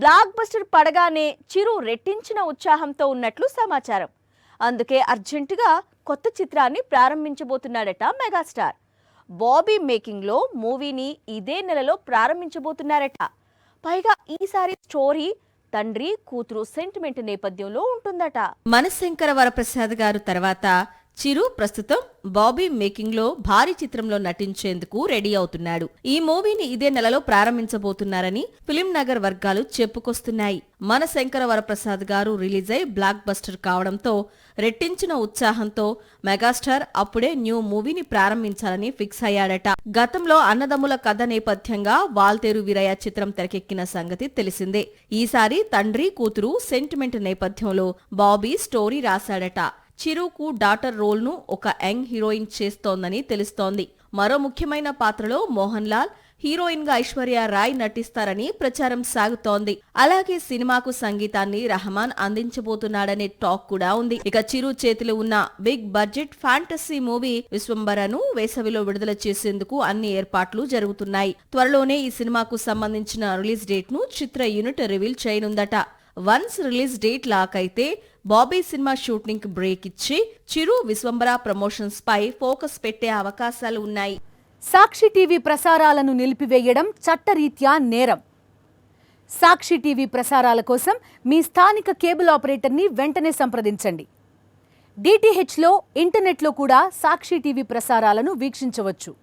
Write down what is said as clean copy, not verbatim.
Block buster పడగానే చిరు రెట్టించిన ఉత్సాహంతో ఉన్నట్లు సమాచారం. అందుకే అర్జెంటుగా కొత్త చిత్రాన్ని ప్రారంభించబోతున్నాడట మెగాస్టార్. బాబీ మేకింగ్ లో మూవీని ఇదే నెలలో ప్రారంభించబోతున్నారట. పైగా ఈసారి స్టోరీ తండ్రి కూతురు సెంటిమెంట్ నేపథ్యంలో ఉంటుందట. మనశంకర వరప్రసాద్ గారు తర్వాత చిరు ప్రస్తుతం బాబీ మేకింగ్ లో భారీ చిత్రంలో నటించేందుకు రెడీ అవుతున్నాడు. ఈ మూవీని ఇదే నెలలో ప్రారంభించబోతున్నారని ఫిలిం నగర్ వర్గాలు చెప్పుకొస్తున్నాయి. మనశంకర వరప్రసాద్ గారు రిలీజ్ అయి బ్లాక్ బస్టర్ కావడంతో రెట్టించిన ఉత్సాహంతో మెగాస్టార్ అప్పుడే న్యూ మూవీని ప్రారంభించాలని ఫిక్స్ అయ్యాడట. గతంలో అన్నదమ్ముల కథ నేపథ్యంగా వాల్తేరు వీరయ్య చిత్రం తెరకెక్కిన సంగతి తెలిసిందే. ఈసారి తండ్రి కూతురు సెంటిమెంట్ నేపథ్యంలో బాబీ స్టోరీ రాశాడట. చిరుకు డాటర్ రోల్ ను ఒక యంగ్ హీరోయిన్ చేస్తోందని తెలుస్తోంది. మరో ముఖ్యమైన పాత్రలో మోహన్ లాల్, హీరోయిన్ గా ఐశ్వర్య రాయ్ నటిస్తారని ప్రచారం సాగుతోంది. అలాగే సినిమాకు సంగీతాన్ని రెహమాన్ అందించబోతున్నాడనే టాక్ కూడా ఉంది. ఇక చిరు చేతిలో ఉన్న బిగ్ బడ్జెట్ ఫ్యాంటసీ మూవీ విశ్వంబరను వేసవిలో విడుదల చేసేందుకు అన్ని ఏర్పాట్లు జరుగుతున్నాయి. త్వరలోనే ఈ సినిమాకు సంబంధించిన రిలీజ్ డేట్ ను చిత్ర యూనిట్ రివీల్ చేయనుందట. వన్స్ రిలీజ్ డేట్ లాక్ అయితే బాబీ సినిమా షూటింగ్ బ్రేక్ ఇచ్చి చిరు విశ్వంబర ప్రమోషన్స్ పై ఫోకస్ పెట్టే అవకాశాలు ఉన్నాయి. సాక్షి టీవీ ప్రసారాలను నిలిపివేయడం చట్టరీత్యా నేరం. సాక్షి టీవీ ప్రసారాల కోసం మీ స్థానిక కేబుల్ ఆపరేటర్ని వెంటనే సంప్రదించండి. డిటిహెచ్లో, ఇంటర్నెట్లో కూడా సాక్షి టీవీ ప్రసారాలను వీక్షించవచ్చు.